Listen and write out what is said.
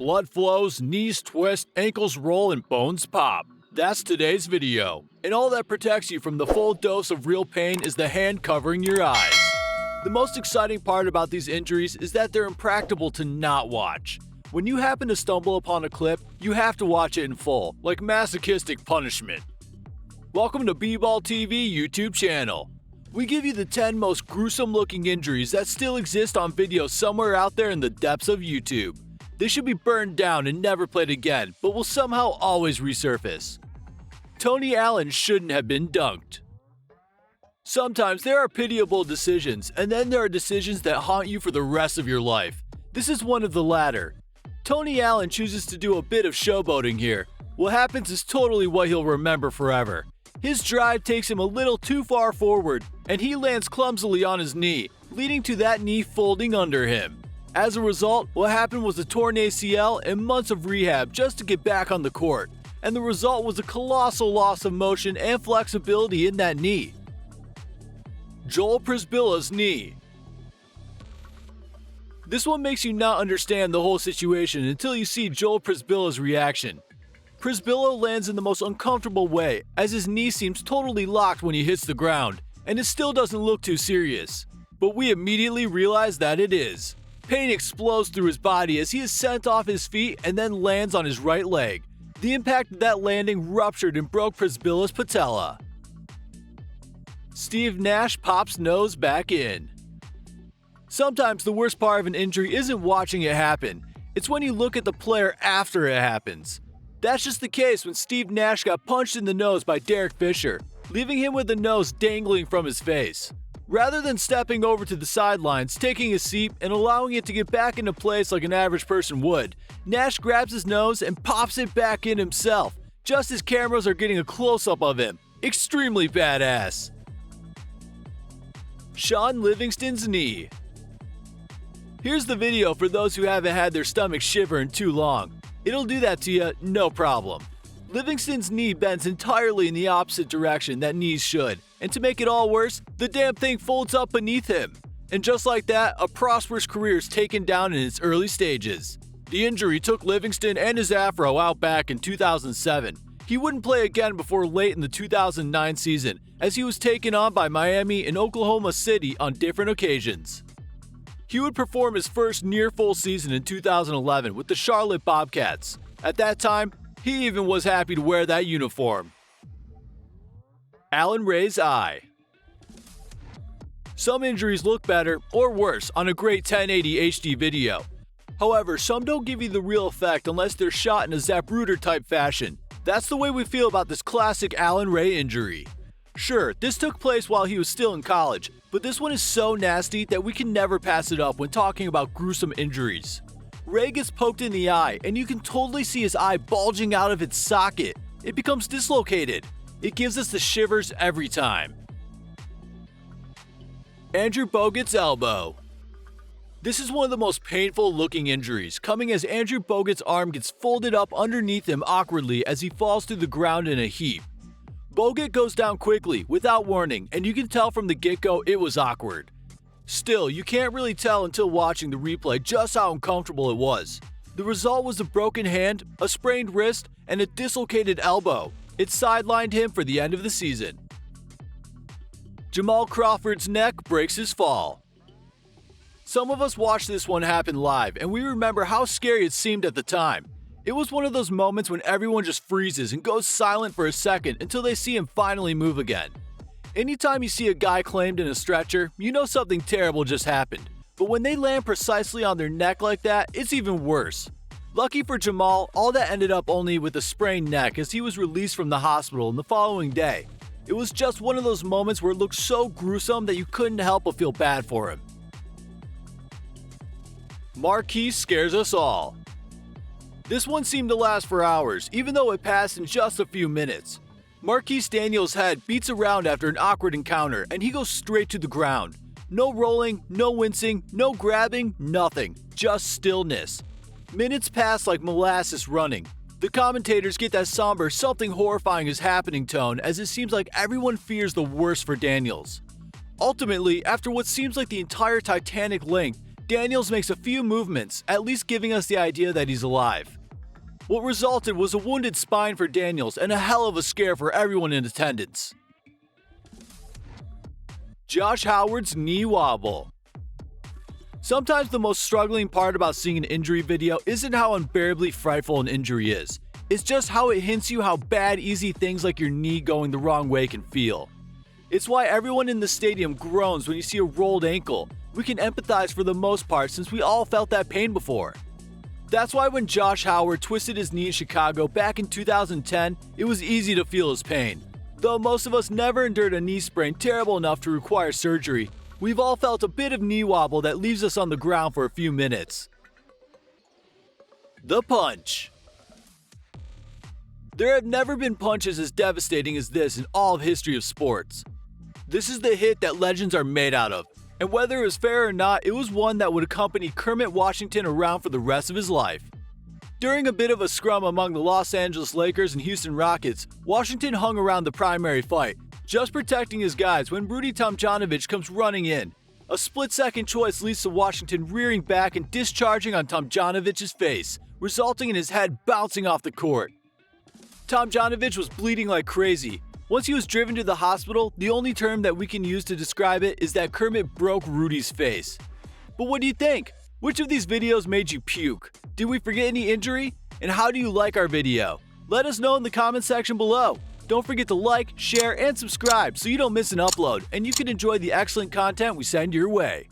Blood flows, knees twist, ankles roll, and bones pop. That's today's video. And all that protects you from the full dose of real pain is the hand covering your eyes. The most exciting part about these injuries is that they're impracticable to not watch. When you happen to stumble upon a clip, you have to watch it in full, like masochistic punishment. Welcome to B-Ball TV YouTube channel. We give you the 10 most gruesome looking injuries that still exist on video somewhere out there in the depths of YouTube. They should be burned down and never played again, but will somehow always resurface. Tony Allan shouldn't have been dunked. Sometimes there are pitiable decisions, and then there are decisions that haunt you for the rest of your life. This is one of the latter. Tony Allan chooses to do a bit of showboating here. What happens is totally what he'll remember forever. His drive takes him a little too far forward, and he lands clumsily on his knee, leading to that knee folding under him. As a result, what happened was a torn ACL and months of rehab just to get back on the court, and the result was a colossal loss of motion and flexibility in that knee. Prybylla's knee. This one makes you not understand the whole situation until you see Prybylla's reaction. Przybilla lands in the most uncomfortable way, as his knee seems totally locked when he hits the ground, and it still doesn't look too serious. But we immediately realize that it is. Pain explodes through his body as he is sent off his feet and then lands on his right leg. The impact of that landing ruptured and broke Przybyilla's patella. Nash pops nose back in. Sometimes the worst part of an injury isn't watching it happen, it's when you look at the player after it happens. That's just the case when Nash got punched in the nose by Derek Fisher, leaving him with the nose dangling from his face. Rather than stepping over to the sidelines, taking a seat, and allowing it to get back into place like an average person would, Nash grabs his nose and pops it back in himself, just as cameras are getting a close-up of him. Extremely badass. Shaun Livingston's knee. Here's the video for those who haven't had their stomach shiver in too long. It'll do that to you, no problem. Livingston's knee bends entirely in the opposite direction that knees should, and to make it all worse, the damn thing folds up beneath him. And just like that, a prosperous career is taken down in its early stages. The injury took Livingston and his afro out back in 2007. He wouldn't play again before late in the 2009 season, as he was taken on by Miami and Oklahoma City on different occasions. He would perform his first near-full season in 2011 with the Charlotte Bobcats. At that time, he even was happy to wear that uniform. Allan Ray's eye. Some injuries look better or worse on a great 1080 HD video. However, some don't give you the real effect unless they're shot in a Zapruder type fashion. That's the way we feel about this classic Allan Ray injury. Sure, this took place while he was still in college, but this one is so nasty that we can never pass it up when talking about gruesome injuries. Ray gets poked in the eye, and you can totally see his eye bulging out of its socket. It becomes dislocated. It gives us the shivers every time. Bogut's elbow. This is one of the most painful looking injuries, coming as Bogut's arm gets folded up underneath him awkwardly as he falls to the ground in a heap. Bogut goes down quickly, without warning, and you can tell from the get-go it was awkward. Still, you can't really tell until watching the replay just how uncomfortable it was. The result was a broken hand, a sprained wrist, and a dislocated elbow. It sidelined him for the end of the season. Jamal Crawford's neck breaks his fall. Some of us watched this one happen live, and we remember how scary it seemed at the time. It was one of those moments when everyone just freezes and goes silent for a second until they see him finally move again. Anytime you see a guy claimed in a stretcher, you know something terrible just happened. But when they land precisely on their neck like that, it's even worse. Lucky for Jamal, all that ended up only with a sprained neck as he was released from the hospital the following day. It was just one of those moments where it looked so gruesome that you couldn't help but feel bad for him. Marquis Scares Us All. This one seemed to last for hours, even though it passed in just a few minutes. Marquis Daniels' head beats around after an awkward encounter, and he goes straight to the ground. No rolling, no wincing, no grabbing, nothing. Just stillness. Minutes pass like molasses running. The commentators get that somber, something horrifying is happening tone as it seems like everyone fears the worst for Daniels. Ultimately, after what seems like the entire Titanic length, Daniels makes a few movements, at least giving us the idea that he's alive. What resulted was a wounded spine for Daniels and a hell of a scare for everyone in attendance. Josh Howard's knee wobble. Sometimes the most struggling part about seeing an injury video isn't how unbearably frightful an injury is. It's just how it hints you how bad easy things like your knee going the wrong way can feel. It's why everyone in the stadium groans when you see a rolled ankle. We can empathize for the most part since we all felt that pain before. That's why when Josh Howard twisted his knee in Chicago back in 2010, it was easy to feel his pain. Though most of us never endured a knee sprain terrible enough to require surgery, we've all felt a bit of knee wobble that leaves us on the ground for a few minutes. The punch. There have never been punches as devastating as this in all of history of sports. This is the hit that legends are made out of, and whether it was fair or not, it was one that would accompany Kermit Washington around for the rest of his life. During a bit of a scrum among the Los Angeles Lakers and Houston Rockets, Washington hung around the primary fight, just protecting his guys when Rudy Tomjanovich comes running in. A split-second choice leads to Washington rearing back and discharging on Tomjanovich's face, resulting in his head bouncing off the court. Tomjanovich was bleeding like crazy. Once he was driven to the hospital, the only term that we can use to describe it is that Kermit broke Rudy's face. But what do you think? Which of these videos made you puke? Did we forget any injury? And how do you like our video? Let us know in the comment section below. Don't forget to like, share, and subscribe so you don't miss an upload and you can enjoy the excellent content we send your way.